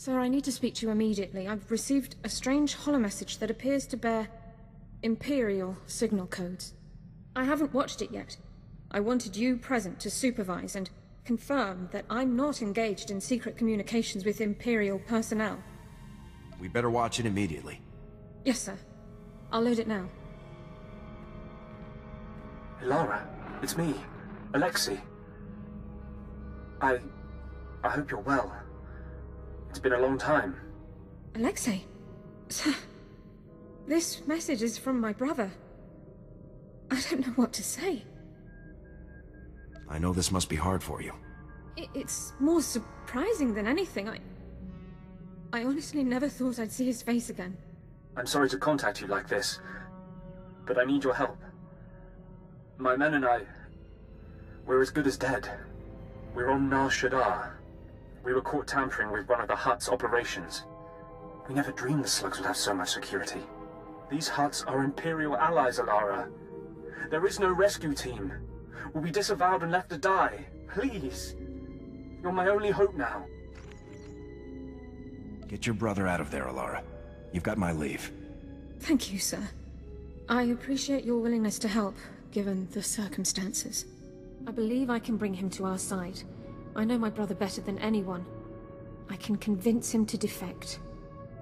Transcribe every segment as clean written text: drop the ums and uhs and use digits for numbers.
Sir, I need to speak to you immediately. I've received a strange holomessage that appears to bear Imperial signal codes. I haven't watched it yet. I wanted you present to supervise and confirm that I'm not engaged in secret communications with Imperial personnel. We better watch it immediately. Yes, sir. I'll load it now. Laura, it's me, Alexei. I hope you're well. It's been a long time. Alexei? Sir, this message is from my brother. I don't know what to say. I know this must be hard for you. It's more surprising than anything. I honestly never thought I'd see his face again. I'm sorry to contact you like this, but I need your help. My men and I, we're as good as dead. We're on Nar Shaddaa. We were caught tampering with one of the Hutt's operations. We never dreamed the slugs would have so much security. These Hutts are Imperial allies, Alara. There is no rescue team. We'll be disavowed and left to die. Please. You're my only hope now. Get your brother out of there, Alara. You've got my leave. Thank you, sir. I appreciate your willingness to help, given the circumstances. I believe I can bring him to our side. I know my brother better than anyone. I can convince him to defect.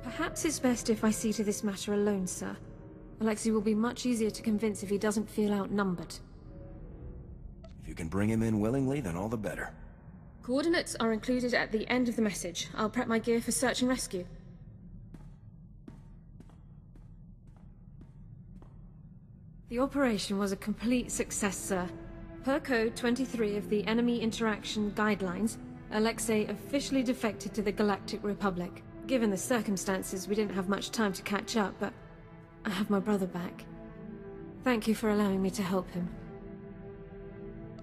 Perhaps it's best if I see to this matter alone, sir. Alexei will be much easier to convince if he doesn't feel outnumbered. If you can bring him in willingly, then all the better. Coordinates are included at the end of the message. I'll prep my gear for search and rescue. The operation was a complete success, sir. Per Code 23 of the Enemy Interaction Guidelines, Alexei officially defected to the Galactic Republic. Given the circumstances, we didn't have much time to catch up, but I have my brother back. Thank you for allowing me to help him.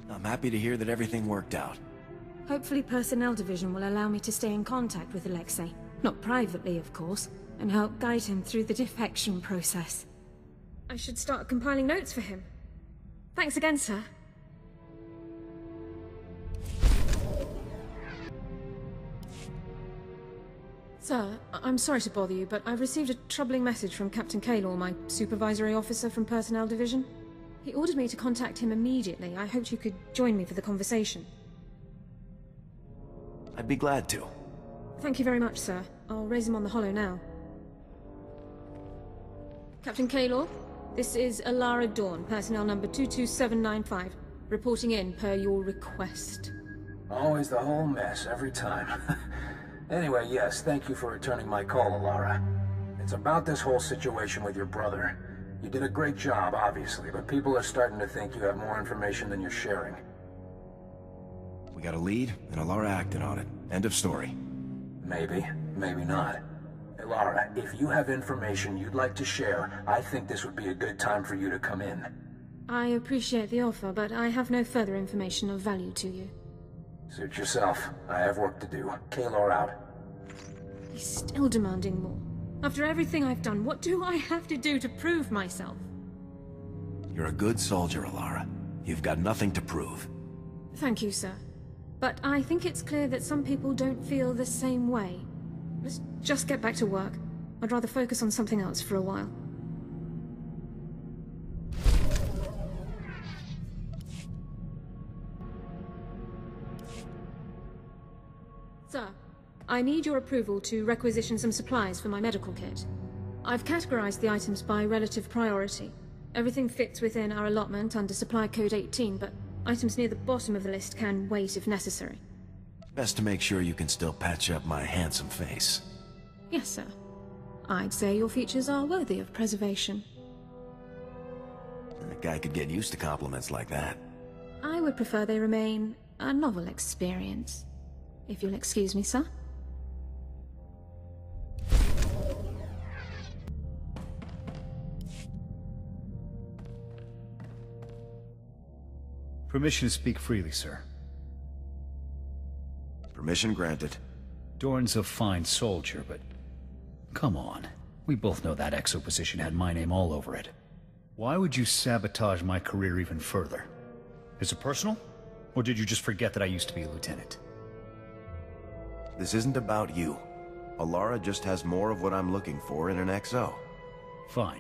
I'm happy to hear that everything worked out. Hopefully Personnel Division will allow me to stay in contact with Alexei. Not privately, of course, and help guide him through the defection process. I should start compiling notes for him. Thanks again, sir. Sir, I'm sorry to bother you, but I've received a troubling message from Captain Kaylor, my supervisory officer from Personnel Division. He ordered me to contact him immediately. I hoped you could join me for the conversation. I'd be glad to. Thank you very much, sir. I'll raise him on the holo now. Captain Kaylor, this is Alara Dawn, personnel number 22795, reporting in per your request. Always the whole mess, every time. Anyway, yes, thank you for returning my call, Alara. It's about this whole situation with your brother. You did a great job, obviously, but people are starting to think you have more information than you're sharing. We got a lead, and Alara acted on it. End of story. Maybe, maybe not. Alara, if you have information you'd like to share, I think this would be a good time for you to come in. I appreciate the offer, but I have no further information of value to you. Suit yourself. I have work to do. Kaylor out. He's still demanding more. After everything I've done, what do I have to do to prove myself? You're a good soldier, Alara. You've got nothing to prove. Thank you, sir. But I think it's clear that some people don't feel the same way. Let's just get back to work. I'd rather focus on something else for a while. Sir, I need your approval to requisition some supplies for my medical kit. I've categorized the items by relative priority. Everything fits within our allotment under Supply Code 18, but items near the bottom of the list can wait if necessary. Best to make sure you can still patch up my handsome face. Yes, sir. I'd say your features are worthy of preservation. A guy could get used to compliments like that. I would prefer they remain a novel experience. If you'll excuse me, sir. Permission to speak freely, sir. Permission granted. Dorn's a fine soldier, but... come on. We both know that exo position had my name all over it. Why would you sabotage my career even further? Is it personal? Or did you just forget that I used to be a lieutenant? This isn't about you. Alara just has more of what I'm looking for in an XO. Fine.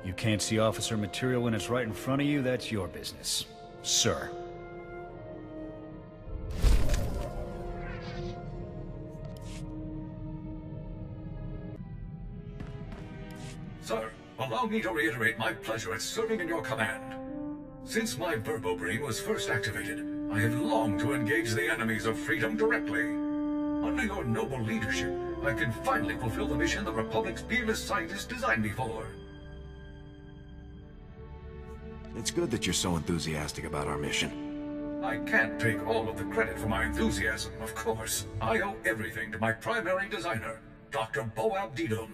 You can't see officer material when it's right in front of you, that's your business. Sir. Sir, allow me to reiterate my pleasure at serving in your command. Since my Verbobrain was first activated, I have longed to engage the enemies of freedom directly. Under your noble leadership, I can finally fulfill the mission the Republic's fearless scientists designed me for. It's good that you're so enthusiastic about our mission. I can't take all of the credit for my enthusiasm, of course. I owe everything to my primary designer, Dr. Boab Deedon.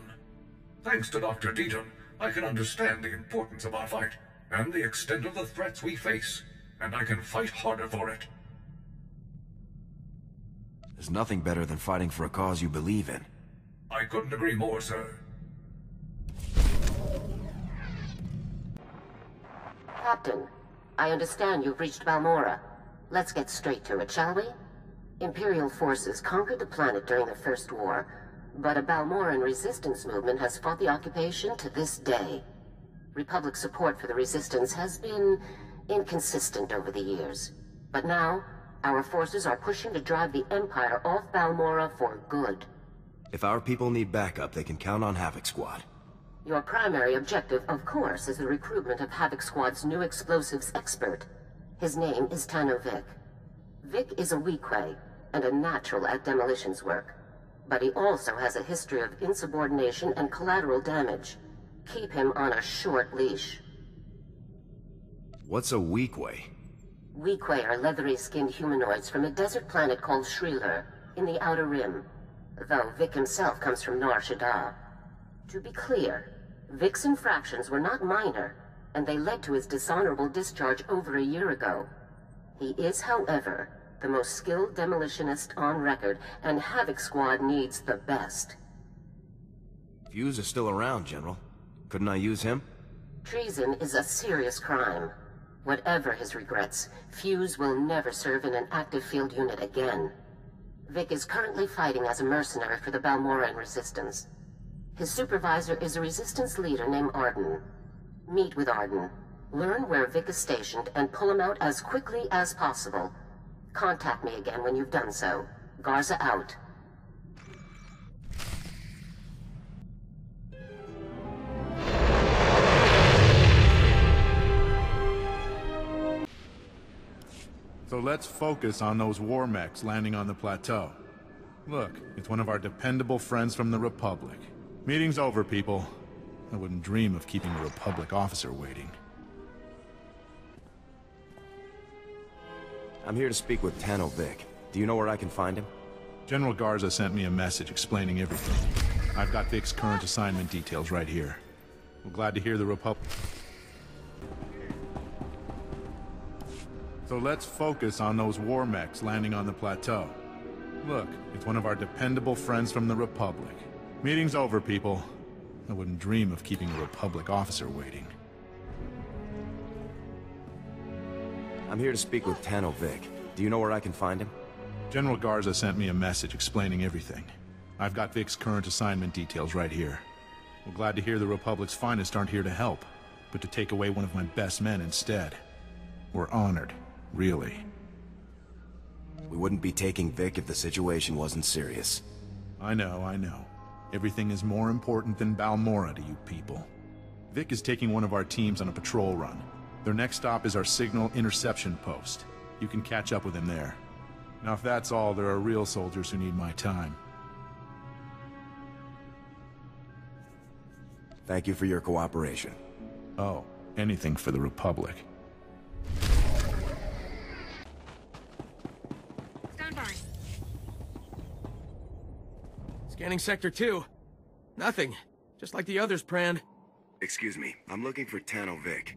Thanks to Dr. Deedon, I can understand the importance of our fight, and the extent of the threats we face, and I can fight harder for it. There's nothing better than fighting for a cause you believe in. I couldn't agree more, sir. Captain, I understand you've reached Balora. Let's get straight to it, shall we? Imperial forces conquered the planet during the First War, but a Balmoran resistance movement has fought the occupation to this day. Republic support for the resistance has been inconsistent over the years. But now, our forces are pushing to drive the Empire off Balmora for good. If our people need backup, they can count on Havoc Squad. Your primary objective, of course, is the recruitment of Havoc Squad's new explosives expert. His name is Tano Vic. Vic is a Weequay, and a natural at demolitions work. But he also has a history of insubordination and collateral damage. Keep him on a short leash. What's a Weequay? Weequay are leathery-skinned humanoids from a desert planet called Shreeler, in the Outer Rim, though Vic himself comes from Nar Shaddaa. To be clear, Vic's infractions were not minor, and they led to his dishonorable discharge over a year ago. He is, however, the most skilled demolitionist on record, and Havoc Squad needs the best. Fuse is still around, General. Couldn't I use him? Treason is a serious crime. Whatever his regrets, Fuse will never serve in an active field unit again. Vic is currently fighting as a mercenary for the Balmoran Resistance. His supervisor is a Resistance leader named Arden. Meet with Arden, learn where Vic is stationed, and pull him out as quickly as possible. Contact me again when you've done so. Garza out. So let's focus on those war mechs landing on the plateau. Look, it's one of our dependable friends from the Republic. Meeting's over, people. I wouldn't dream of keeping a Republic officer waiting. I'm here to speak with Tano Vic. Do you know where I can find him? General Garza sent me a message explaining everything. I've got Vic's current assignment details right here. We're glad to hear the Republic. So let's focus on those war mechs landing on the plateau. Look, it's one of our dependable friends from the Republic. Meeting's over, people. I wouldn't dream of keeping a Republic officer waiting. I'm here to speak with Tano Vic. Do you know where I can find him? General Garza sent me a message explaining everything. I've got Vic's current assignment details right here. We're glad to hear the Republic's finest aren't here to help, but to take away one of my best men instead. We're honored, really. We wouldn't be taking Vic if the situation wasn't serious. I know. Everything is more important than Balmora to you people. Vic is taking one of our teams on a patrol run. Their next stop is our signal interception post. You can catch up with him there. Now if that's all, there are real soldiers who need my time. Thank you for your cooperation. Oh, anything for the Republic. Stand by. Scanning Sector 2. Nothing. Just like the others, Pran. Excuse me, I'm looking for Tano Vic.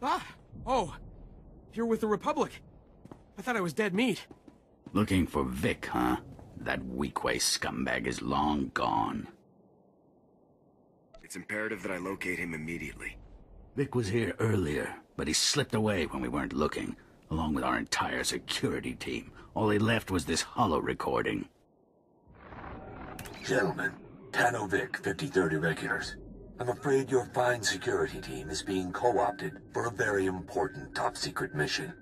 Ah! Oh! You're with the Republic. I thought I was dead meat. Looking for Vic, huh? That Weequay scumbag is long gone. It's imperative that I locate him immediately. Vic was here earlier, but he slipped away when we weren't looking, along with our entire security team. All he left was this holo recording. Gentlemen, Tano Vic, 53rd Irregulars. I'm afraid your fine security team is being co-opted for a very important top-secret mission.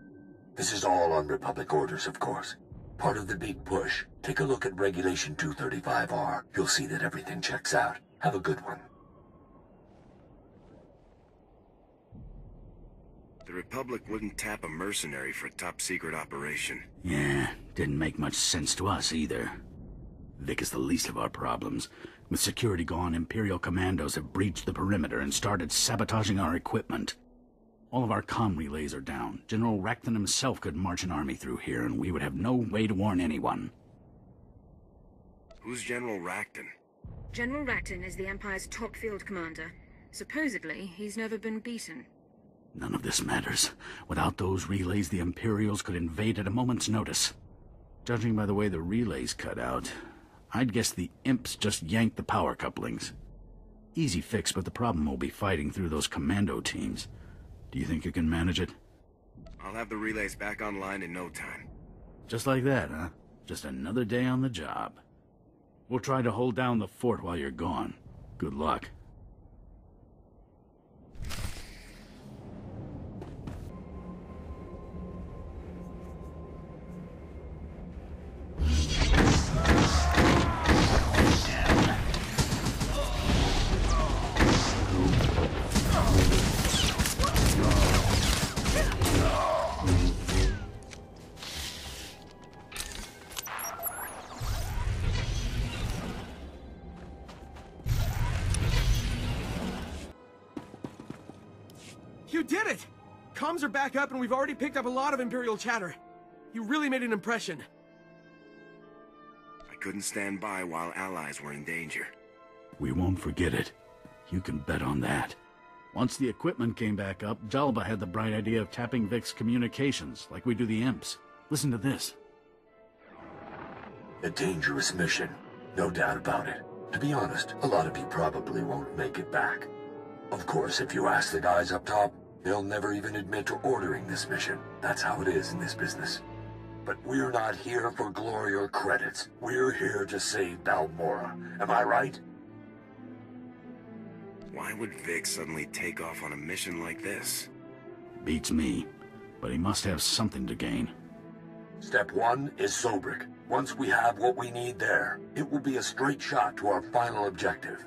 This is all on Republic orders, of course. Part of the big push. Take a look at Regulation 235R. You'll see that everything checks out. Have a good one. The Republic wouldn't tap a mercenary for a top-secret operation. Yeah, didn't make much sense to us either. Vic is the least of our problems. With security gone, Imperial commandos have breached the perimeter and started sabotaging our equipment. All of our comm relays are down. General Racton himself could march an army through here, and we would have no way to warn anyone. Who's General Racton? General Racton is the Empire's top field commander. Supposedly, he's never been beaten. None of this matters. Without those relays, the Imperials could invade at a moment's notice. Judging by the way the relays cut out, I'd guess the imps just yanked the power couplings. Easy fix, but the problem will be fighting through those commando teams. Do you think you can manage it? I'll have the relays back online in no time. Just like that, huh? Just another day on the job. We'll try to hold down the fort while you're gone. Good luck. You did it! Comms are back up and we've already picked up a lot of Imperial chatter. You really made an impression. I couldn't stand by while allies were in danger. We won't forget it. You can bet on that. Once the equipment came back up, Jalba had the bright idea of tapping Vic's communications, like we do the imps. Listen to this. A dangerous mission, no doubt about it. To be honest, a lot of you probably won't make it back. Of course, if you ask the guys up top, they'll never even admit to ordering this mission. That's how it is in this business. But we're not here for glory or credits. We're here to save Balora. Am I right? Why would Vic suddenly take off on a mission like this? Beats me, but he must have something to gain. Step 1 is Sobrik. Once we have what we need there, it will be a straight shot to our final objective.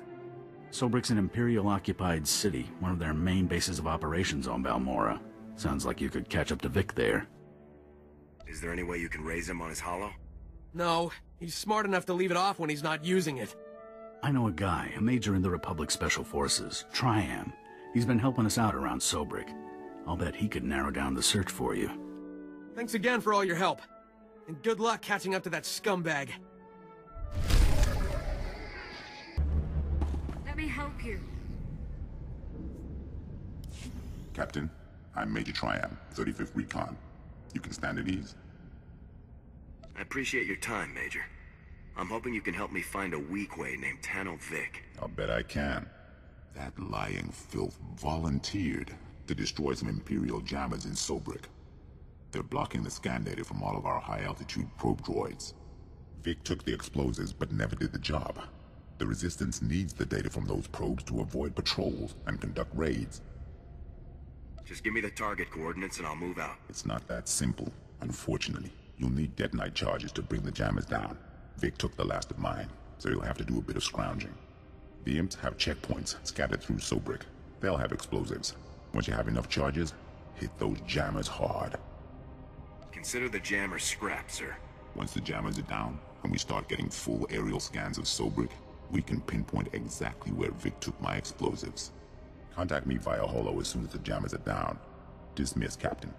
Sobrik's an Imperial-occupied city, one of their main bases of operations on Balmora. Sounds like you could catch up to Vic there. Is there any way you can raise him on his holo? No, he's smart enough to leave it off when he's not using it. I know a guy, a major in the Republic Special Forces, Triam. He's been helping us out around Sobrik. I'll bet he could narrow down the search for you. Thanks again for all your help. And good luck catching up to that scumbag. Let me help you. Captain, I'm Major Triam, 35th Recon. You can stand at ease? I appreciate your time, Major. I'm hoping you can help me find a weakway named Tano Vic. I'll bet I can. That lying filth volunteered to destroy some Imperial jammers in Sobrik. They're blocking the scan data from all of our high-altitude probe droids. Vic took the explosives but never did the job. The Resistance needs the data from those probes to avoid patrols and conduct raids. Just give me the target coordinates and I'll move out. It's not that simple. Unfortunately, you'll need detonite charges to bring the jammers down. Vic took the last of mine, so you'll have to do a bit of scrounging. The imps have checkpoints scattered through Sobrik. They'll have explosives. Once you have enough charges, hit those jammers hard. Consider the jammers scrapped, sir. Once the jammers are down, and we start getting full aerial scans of Sobrik, we can pinpoint exactly where Vic took my explosives. Contact me via holo as soon as the jammers are down. Dismiss, Captain.